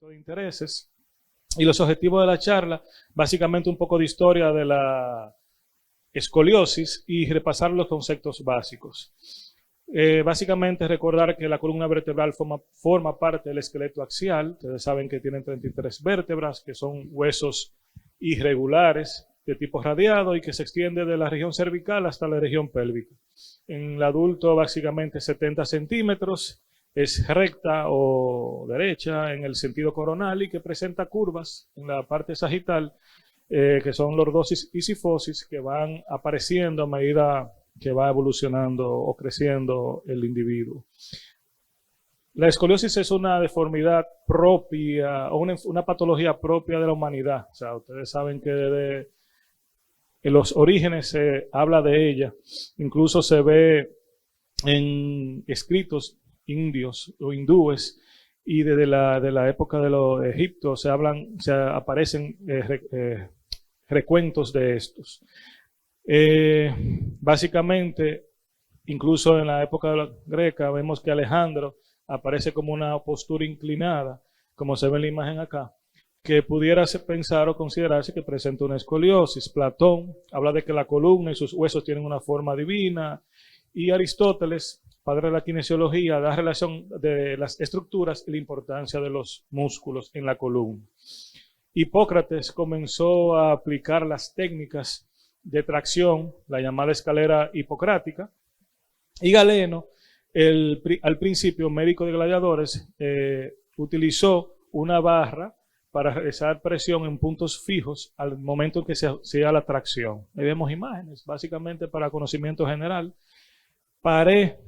conflicto de intereses. Y los objetivos de la charla, básicamente un poco de historia de la escoliosis y repasar los conceptos básicos. Básicamente recordar que la columna vertebral forma parte del esqueleto axial. Ustedes saben que tienen 33 vértebras, que son huesos irregulares de tipo radiado y que se extiende de la región cervical hasta la región pélvica. En el adulto básicamente 70 centímetros, es recta o derecha en el sentido coronal y que presenta curvas en la parte sagital, que son lordosis y sifosis, que van apareciendo a medida que va evolucionando o creciendo el individuo. La escoliosis es una deformidad propia o una patología propia de la humanidad. O sea, ustedes saben que desde los orígenes se habla de ella, incluso se ve en escritos indios o hindúes, y desde la época de los egipcios aparecen recuentos de estos. Básicamente, incluso en la época de la greca, vemos que Alejandro aparece como una postura inclinada, como se ve en la imagen acá, que pudiera pensar o considerarse que presenta una escoliosis. Platón habla de que la columna y sus huesos tienen una forma divina, y Aristóteles, padre de la kinesiología, da relación de las estructuras y la importancia de los músculos en la columna. Hipócrates comenzó a aplicar las técnicas de tracción, la llamada escalera hipocrática, y Galeno, al principio médico de gladiadores, utilizó una barra para realizar presión en puntos fijos al momento en que se hacía la tracción. Ahí vemos imágenes, básicamente para conocimiento general. Paré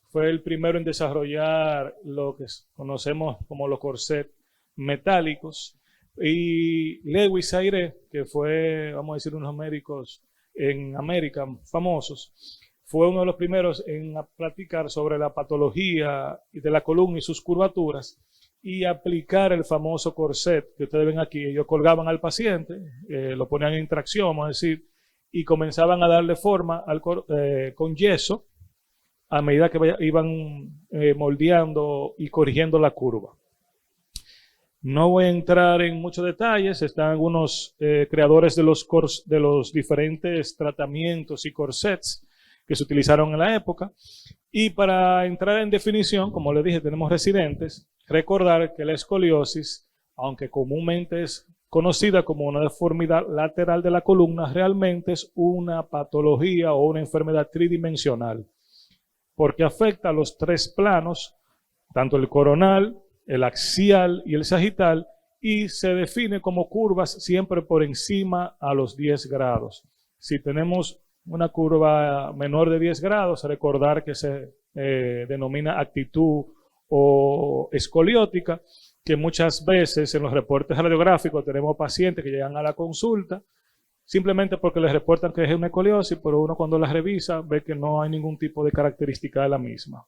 fue el primero en desarrollar lo que conocemos como los corsets metálicos, y Lewis Ayre, que fue, vamos a decir, unos médicos en América famosos, fue uno de los primeros en platicar sobre la patología de la columna y sus curvaturas, y aplicar el famoso corset que ustedes ven aquí. Ellos colgaban al paciente, lo ponían en tracción, vamos a decir, y comenzaban a darle forma con yeso, a medida que iban moldeando y corrigiendo la curva. No voy a entrar en muchos detalles, están algunos creadores de los diferentes tratamientos y corsets que se utilizaron en la época. Y para entrar en definición, como les dije, tenemos residentes. Recordar que la escoliosis, aunque comúnmente es conocida como una deformidad lateral de la columna, realmente es una patología o una enfermedad tridimensional, porque afecta a los tres planos, tanto el coronal, el axial y el sagital, y se define como curvas siempre por encima a los 10 grados. Si tenemos una curva menor de 10 grados, recordar que se denomina actitud o escoliótica, que muchas veces en los reportes radiográficos tenemos pacientes que llegan a la consulta simplemente porque les reportan que es una escoliosis, pero uno cuando la revisa ve que no hay ningún tipo de característica de la misma.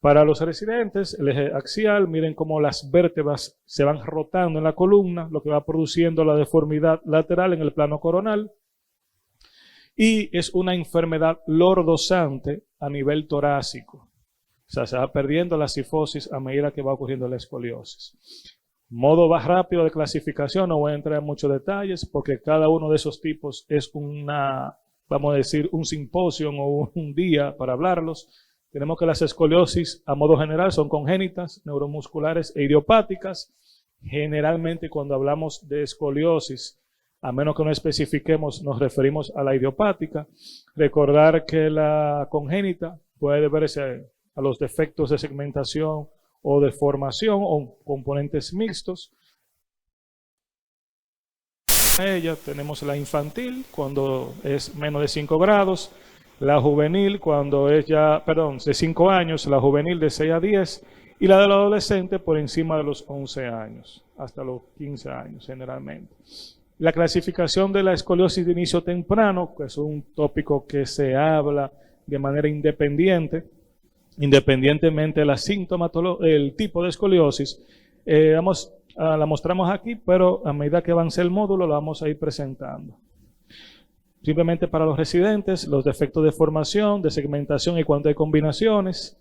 Para los residentes, el eje axial, miren cómo las vértebras se van rotando en la columna, lo que va produciendo la deformidad lateral en el plano coronal. Y es una enfermedad lordosante a nivel torácico. O sea, se va perdiendo la sifosis a medida que va ocurriendo la escoliosis. Modo más rápido de clasificación, no voy a entrar en muchos detalles porque cada uno de esos tipos es vamos a decir, un simposio o un día para hablarlos. Tenemos que las escoliosis, a modo general, son congénitas, neuromusculares e idiopáticas. Generalmente, cuando hablamos de escoliosis, a menos que no especifiquemos, nos referimos a la idiopática. Recordar que la congénita puede deberse a los defectos de segmentación o de formación o componentes mixtos. Ella tenemos la infantil cuando es menos de 5 grados, la juvenil cuando es de 5 años, la juvenil de 6 a 10 y la del adolescente por encima de los 11 años, hasta los 15 años generalmente. La clasificación de la escoliosis de inicio temprano, que es un tópico que se habla de manera independientemente de la sintomatología, el tipo de escoliosis, la mostramos aquí, pero a medida que avance el módulo la vamos a ir presentando. Simplemente para los residentes, los defectos de formación, de segmentación y cuánto hay combinaciones.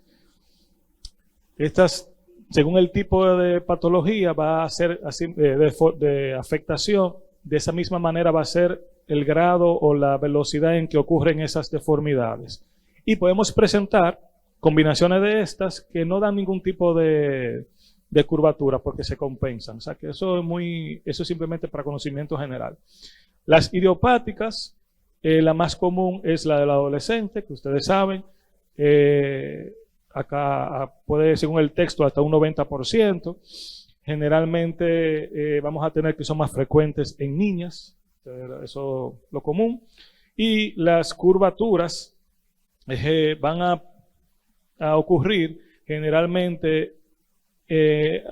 Estas Según el tipo de patología, va a ser así, de afectación, de esa misma manera va a ser el grado o la velocidad en que ocurren esas deformidades. Y podemos presentar combinaciones de estas que no dan ningún tipo de curvatura porque se compensan. O sea que eso es simplemente para conocimiento general. Las idiopáticas, la más común es la del adolescente, que ustedes saben. Acá puede, según el texto, hasta un 90%. Generalmente vamos a tener que son más frecuentes en niñas, eso es lo común. Y las curvaturas van a ocurrir generalmente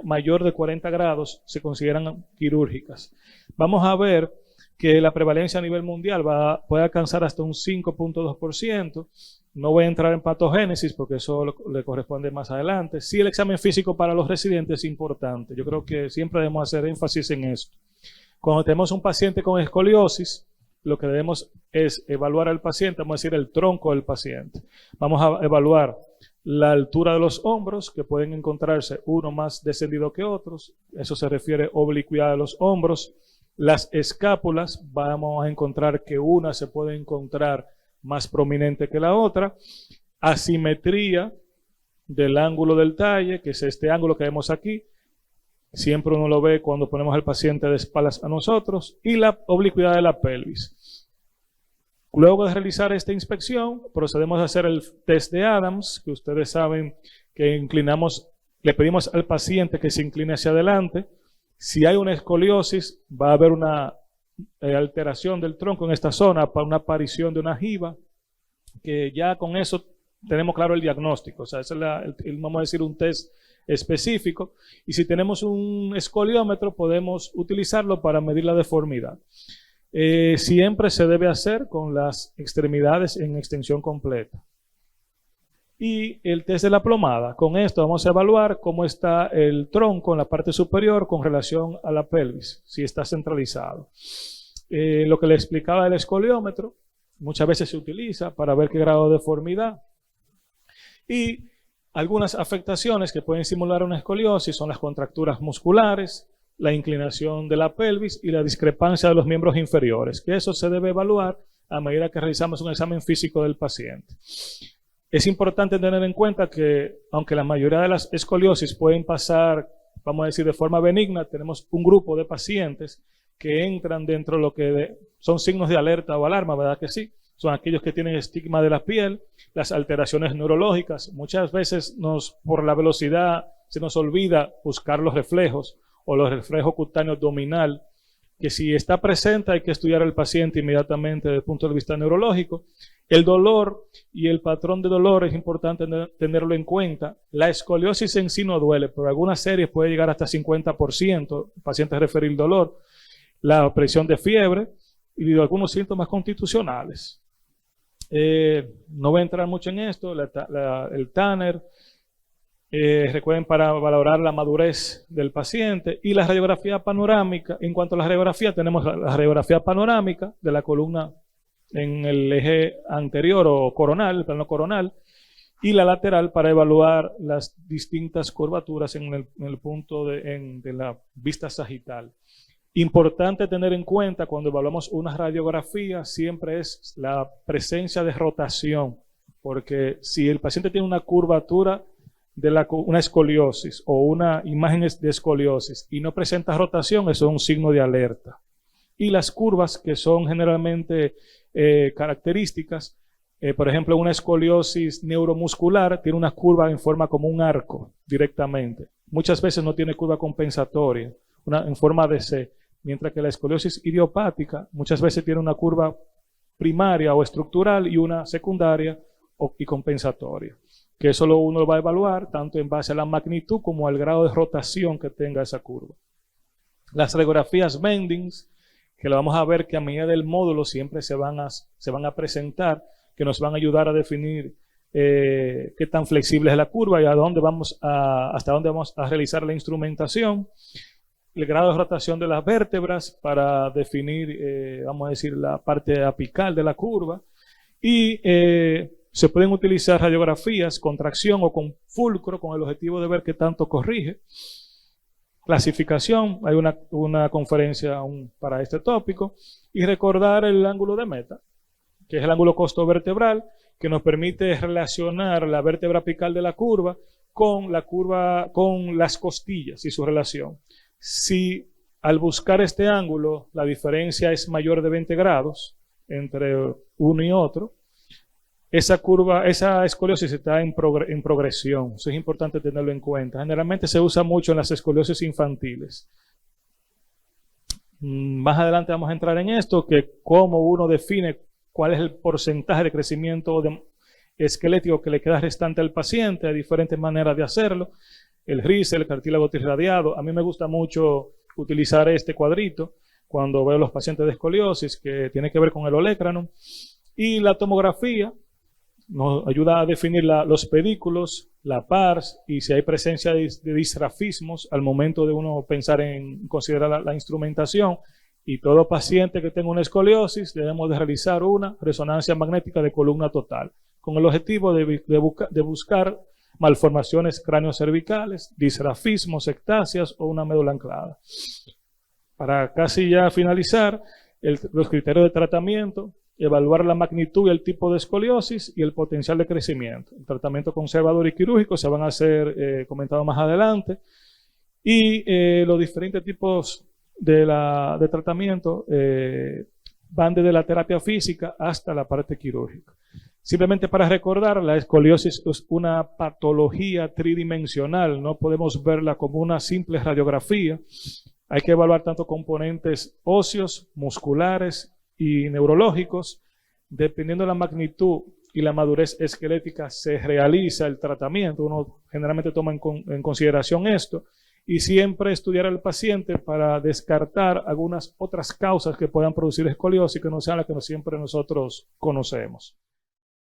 mayor de 40 grados, se consideran quirúrgicas. Vamos a ver que la prevalencia a nivel mundial puede alcanzar hasta un 5.2%. No voy a entrar en patogénesis porque eso le corresponde más adelante. Sí, el examen físico para los residentes es importante. Yo creo que siempre debemos hacer énfasis en esto. Cuando tenemos un paciente con escoliosis, lo que debemos es evaluar al paciente, vamos a decir el tronco del paciente. Vamos a evaluar la altura de los hombros, que pueden encontrarse uno más descendido que otros. Eso se refiere a oblicuidad de los hombros. Las escápulas, vamos a encontrar que una se puede encontrar más prominente que la otra. Asimetría del ángulo del talle, que es este ángulo que vemos aquí. Siempre uno lo ve cuando ponemos al paciente de espaldas a nosotros. Y la oblicuidad de la pelvis. Luego de realizar esta inspección, procedemos a hacer el test de Adams, que ustedes saben que le pedimos al paciente que se incline hacia adelante. Si hay una escoliosis, va a haber una alteración del tronco en esta zona para una aparición de una jiba, que ya con eso tenemos claro el diagnóstico. O sea, ese es vamos a decir, un test específico. Y si tenemos un escoliómetro, podemos utilizarlo para medir la deformidad. Siempre se debe hacer con las extremidades en extensión completa. Y el test de la plomada. Con esto vamos a evaluar cómo está el tronco en la parte superior con relación a la pelvis, si está centralizado. Lo que le explicaba del escoliómetro, muchas veces se utiliza para ver qué grado de deformidad. Y algunas afectaciones que pueden simular una escoliosis son las contracturas musculares, la inclinación de la pelvis y la discrepancia de los miembros inferiores, que eso se debe evaluar a medida que realizamos un examen físico del paciente. Es importante tener en cuenta que, aunque la mayoría de las escoliosis pueden pasar, vamos a decir, de forma benigna, tenemos un grupo de pacientes que entran dentro de lo que son signos de alerta o alarma, ¿verdad que sí? Son aquellos que tienen estigma de la piel, las alteraciones neurológicas. Muchas veces por la velocidad se nos olvida buscar los reflejos o los reflejos cutáneos abdominal, que si está presente hay que estudiar al paciente inmediatamente desde el punto de vista neurológico. El dolor y el patrón de dolor es importante tenerlo en cuenta. La escoliosis en sí no duele, pero algunas series puede llegar hasta 50%, el paciente referir dolor, la presión de fiebre y algunos síntomas constitucionales. No voy a entrar mucho en esto, el Tanner. Recuerden para valorar la madurez del paciente y la radiografía panorámica. En cuanto a la radiografía, tenemos la radiografía panorámica de la columna en el eje anterior o coronal, el plano coronal, y la lateral para evaluar las distintas curvaturas en el punto de la vista sagital. Importante tener en cuenta cuando evaluamos una radiografía siempre es la presencia de rotación, porque si el paciente tiene una curvatura una escoliosis o una imagen de escoliosis y no presenta rotación, eso es un signo de alerta. Y las curvas que son generalmente características, por ejemplo, una escoliosis neuromuscular tiene una curva en forma como un arco directamente. Muchas veces no tiene curva compensatoria, en forma de C, mientras que la escoliosis idiopática muchas veces tiene una curva primaria o estructural y una secundaria y compensatoria. Que eso uno lo va a evaluar tanto en base a la magnitud como al grado de rotación que tenga esa curva. Las radiografías Bendings, que lo vamos a ver que a medida del módulo siempre se van a presentar, que nos van a ayudar a definir qué tan flexible es la curva y hasta dónde vamos a realizar la instrumentación. El grado de rotación de las vértebras para definir, vamos a decir, la parte apical de la curva. Y Se pueden utilizar radiografías con tracción o con fulcro con el objetivo de ver qué tanto corrige. Clasificación, hay una conferencia para este tópico. Y recordar el ángulo de meta, que es el ángulo costo-vertebral, que nos permite relacionar la vértebra apical de la curva con las costillas y su relación. Si al buscar este ángulo la diferencia es mayor de 20 grados entre uno y otro, esa escoliosis está en progresión. Eso es importante tenerlo en cuenta. Generalmente se usa mucho en las escoliosis infantiles. Más adelante vamos a entrar en esto, que cómo uno define cuál es el porcentaje de crecimiento esquelético que le queda restante al paciente. Hay diferentes maneras de hacerlo. El RIS, el cartílago trirradiado. A mí me gusta mucho utilizar este cuadrito cuando veo a los pacientes de escoliosis, que tiene que ver con el olecranon. Y la tomografía nos ayuda a definir los pedículos, la pars, y si hay presencia de disrafismos al momento de uno pensar en considerar la instrumentación. Y todo paciente que tenga una escoliosis debemos de realizar una resonancia magnética de columna total, con el objetivo de buscar malformaciones craneocervicales, disrafismos, ectasias o una médula anclada. Para casi ya finalizar, los criterios de tratamiento: evaluar la magnitud y el tipo de escoliosis y el potencial de crecimiento. El tratamiento conservador y quirúrgico se van a ser comentados más adelante. Y los diferentes tipos de tratamiento van desde la terapia física hasta la parte quirúrgica. Simplemente para recordar, la escoliosis es una patología tridimensional, no podemos verla como una simple radiografía. Hay que evaluar tanto componentes óseos, musculares y neurológicos. Dependiendo de la magnitud y la madurez esquelética se realiza el tratamiento. Uno generalmente toma en consideración esto. Y siempre estudiar al paciente para descartar algunas otras causas que puedan producir escoliosis que no sean las que siempre nosotros conocemos.